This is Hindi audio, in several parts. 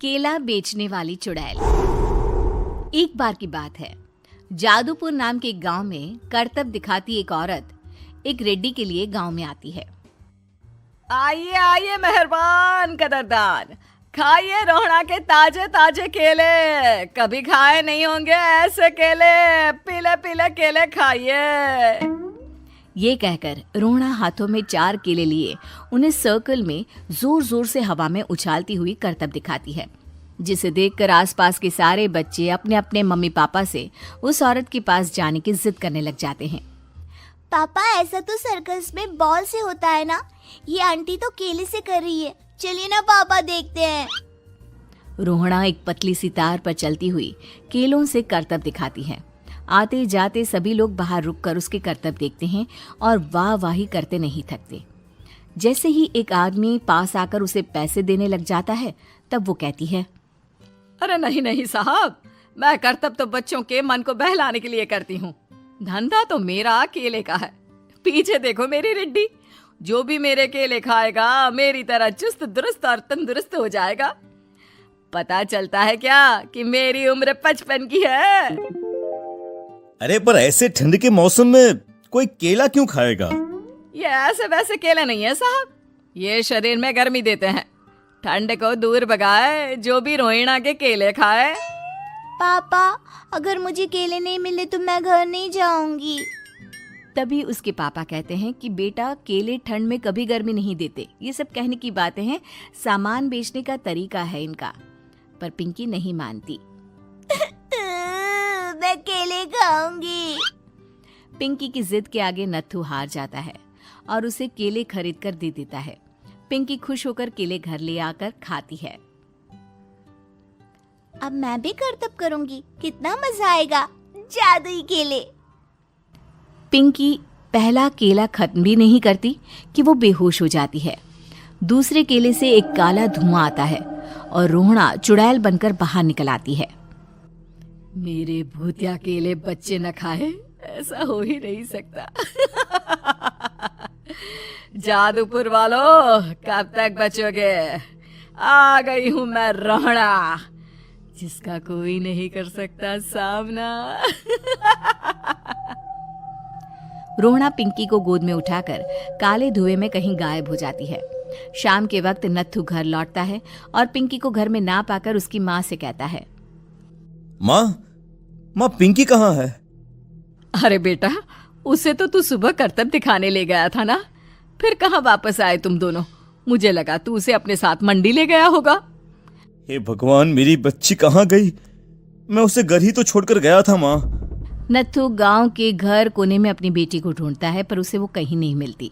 केला बेचने वाली चुड़ैल। एक बार की बात है, जादूपुर नाम के एक गांव में करतब दिखाती एक औरत एक रेड्डी के लिए गांव में आती है। आइए आइए मेहरबान कदरदान, खाइए रोहड़ा के ताजे ताजे केले। कभी खाए नहीं होंगे ऐसे केले, पीले पीले केले खाइए। ये कहकर रोहड़ा हाथों में 4 केले लिए उन्हें सर्कल में जोर जोर से हवा में उछालती हुई करतब दिखाती है, जिसे देखकर आसपास के सारे बच्चे अपने अपने मम्मी पापा से उस औरत के पास जाने की जिद करने लग जाते हैं। पापा, ऐसा तो सर्कस में बॉल से होता है ना, ये आंटी तो केले से कर रही है। चलिए ना पापा, देखते हैं। रोहड़ा एक पतली सी तार पर चलती हुई केलों से करतब दिखाती है। आते जाते सभी लोग बाहर रुककर उसके करतब देखते हैं और वाह वाही करते नहीं थकते। जैसे ही एक आदमी पास आकर उसे पैसे देने लग जाता है, तब वो कहती है, अरे नहीं नहीं साहब, मैं करतब तो बच्चों के मन को बहलाने के लिए करती हूँ। धंधा तो मेरा केले का है। पीछे देखो मेरी रिड्डी, जो भी मेरे केले खाएगा मेरी तरह चुस्त दुरुस्त और तंदुरुस्त हो जाएगा। पता चलता है क्या कि मेरी उम्र 55 की है। अरे पर ऐसे ठंड के मौसम में कोई केला क्यों खाएगा? ये ऐसे वैसे केले नहीं है साहब, ये शरीर में गर्मी देते हैं। ठंड को दूर भगाए जो भी रोहिणा के केले खाए। पापा, अगर मुझे केले नहीं मिले तो मैं घर नहीं जाऊंगी। तभी उसके पापा कहते हैं कि बेटा, केले ठंड में कभी गर्मी नहीं देते। ये सब कहने की बातें हैं, सामान बेचने का तरीका है इनका। पर पिंकी नहीं मानती। मैं केले खाऊंगी। पिंकी की जिद के आगे नत्थू हार जाता है और उसे केले खरीद कर दे देता है। पिंकी खुश होकर केले घर ले आकर खाती है। अब मैं भी करतब करूंगी, कितना मजा आएगा। जादुई केले। पिंकी पहला केला खत्म भी नहीं करती कि वो बेहोश हो जाती है। दूसरे केले से एक काला धुआं आता है और रोहड़ा चुड़ैल बनकर बाहर निकल आती है। मेरे भूतिया केले बच्चे न खाए, ऐसा हो ही नहीं सकता। जादूपुर वालों, कब तक बचोगे? आ गई हूं मैं रोहड़ा, जिसका कोई नहीं कर सकता सामना। रोहड़ा पिंकी को गोद में उठाकर काले धुएं में कहीं गायब हो जाती है। शाम के वक्त नत्थू घर लौटता है और पिंकी को घर में ना पाकर उसकी माँ से कहता है, माँ पिंकी कहाँ है? अरे बेटा, उसे तो तू सुबह करतब दिखाने ले गया था ना, फिर कहाँ वापस आए तुम दोनों? मुझे लगा तू उसे अपने साथ मंडी ले गया होगा। हे भगवान, मेरी बच्ची कहाँ गई? मैं उसे घर ही तो छोड़कर गया था माँ। नत्थू गांव के घर कोने में अपनी बेटी को ढूंढता है, पर उसे वो कहीं नहीं मिलती।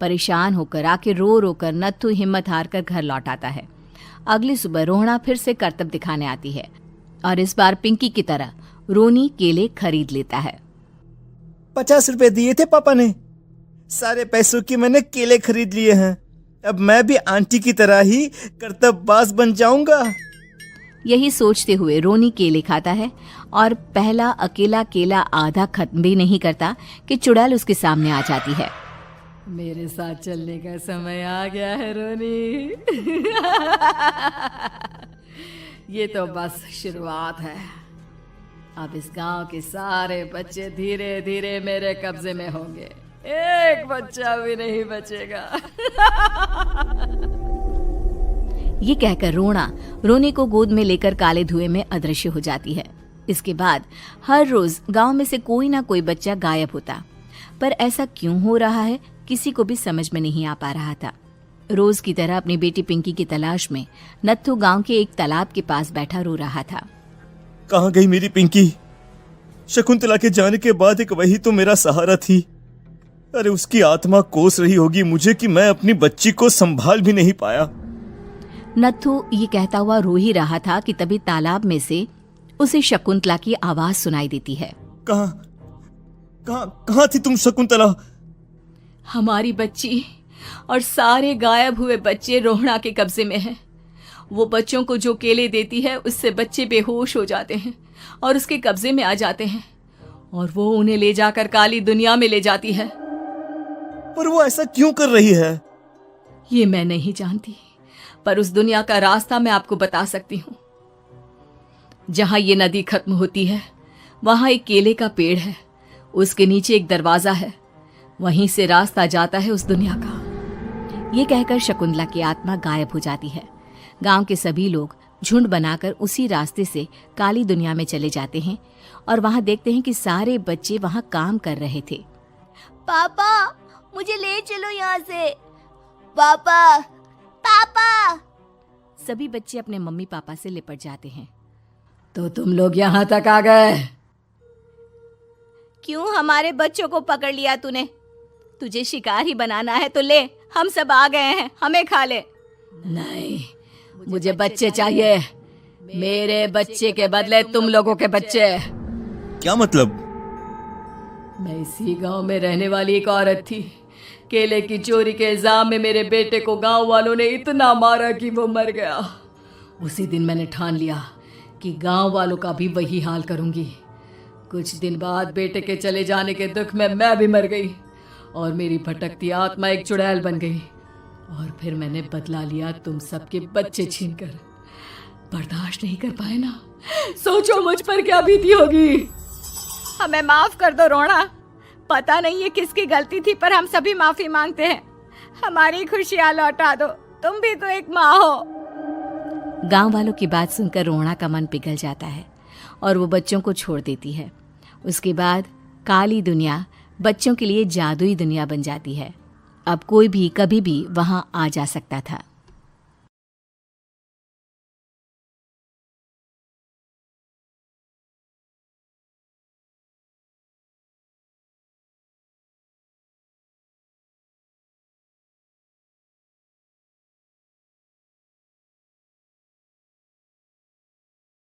परेशान होकर आखिर रो रो कर नत्थू हिम्मत हार कर घर लौट आता है। अगली सुबह रोहड़ा फिर से करतब दिखाने आती है और इस बार पिंकी की तरह रोनी केले खरीद लेता है। 50 रुपए दिए थे पापा ने, सारे पैसों की मैंने केले खरीद लिए हैं। अब मैं भी आंटी की तरह ही करतबबाज बन जाऊंगा। यही सोचते हुए रोनी केले खाता है और पहला अकेला केला आधा खत्म भी नहीं करता कि चुड़ैल उसके सामने आ जाती है। मेरे साथ चलने का समय आ गया है रोनी। ये तो बस शुरुआत है। अब इस गांव के सारे बच्चे धीरे धीरे मेरे कब्जे में होंगे, एक बच्चा भी नहीं बचेगा। ये कहकर रोनी को गोद में लेकर काले धुएं में अदृश्य हो जाती है। इसके बाद हर रोज गांव में से कोई ना कोई बच्चा गायब होता, पर ऐसा क्यों हो रहा है किसी को भी समझ में नहीं आ पा रहा था। रोज की तरह अपनी बेटी पिंकी की तलाश में नत्थू गांव के एक तालाब के पास बैठा रो रहा था। कहाँ गई मेरी पिंकी? शकुंतला के जाने के बाद एक वही तो मेरा सहारा थी। अरे उसकी आत्मा कोस रही होगी मुझे कि मैं अपनी बच्ची को संभाल भी नहीं पाया। नत्थू ये कहता हुआ रो ही रहा था कि तभी तालाब में से उसे शकुंतला की आवाज सुनाई देती है। कहाँ थी तुम शकुंतला? हमारी बच्ची और सारे गायब हुए बच्चे रोहड़ा के कब्जे में हैं। वो बच्चों को जो केले देती है उससे बच्चे बेहोश हो जाते हैं और उसके कब्जे में आ जाते हैं और वो उन्हें ले जाकर काली दुनिया में ले जाती है। पर वो ऐसा क्यों कर रही है? ये मैं नहीं जानती, पर उस दुनिया का रास्ता मैं आपको बता सकती हूँ। जहां ये नदी खत्म होती है वहां एक केले का पेड़ है, उसके नीचे एक दरवाजा है, वहीं से रास्ता जाता है उस दुनिया का। ये कहकर शकुंतला की आत्मा गायब हो जाती है। गांव के सभी लोग झुंड बनाकर उसी रास्ते से काली दुनिया में चले जाते हैं और वहां देखते हैं कि सारे बच्चे वहां काम कर रहे थे। पापा मुझे ले चलो यहाँ से। पापा पापा। सभी बच्चे अपने मम्मी पापा से लिपट जाते हैं। तो तुम लोग यहाँ तक आ गए? क्यों हमारे बच्चों को पकड़ लिया तूने? तुझे शिकार ही बनाना है तो ले, हम सब आ गए हैं, हमें खा ले। नहीं, मुझे बच्चे चाहिए। मेरे बच्चे के बदले तुम लोगों के बच्चे। क्या मतलब? मैं इसी गांव में रहने वाली एक औरत थी। केले की चोरी के इल्जाम में मेरे बेटे को गांव वालों ने इतना मारा कि वो मर गया। उसी दिन मैंने ठान लिया कि गांव वालों का भी वही हाल करूंगी। कुछ दिन बाद बेटे के चले जाने के दुख में मैं भी मर गई और मेरी भटकती आत्मा एक चुड़ैल बन गई। और फिर मैंने बदला लिया तुम सबके बच्चे छीनकर। बर्दाश्त नहीं कर पाए ना? सोचो मुझ पर क्या बीती होगी। हमें माफ कर दो रोना। पता नहीं ये किसकी गलती थी, पर हम सभी माफी मांगते हैं। हमारी खुशियां लौटा दो, तुम भी तो एक माँ हो। गांव वालों की बात सुनकर रोना का मन पिघल जाता है और वो बच्चों को छोड़ देती है। उसके बाद काली दुनिया बच्चों के लिए जादुई दुनिया बन जाती है। अब कोई भी कभी भी वहां आ जा सकता था।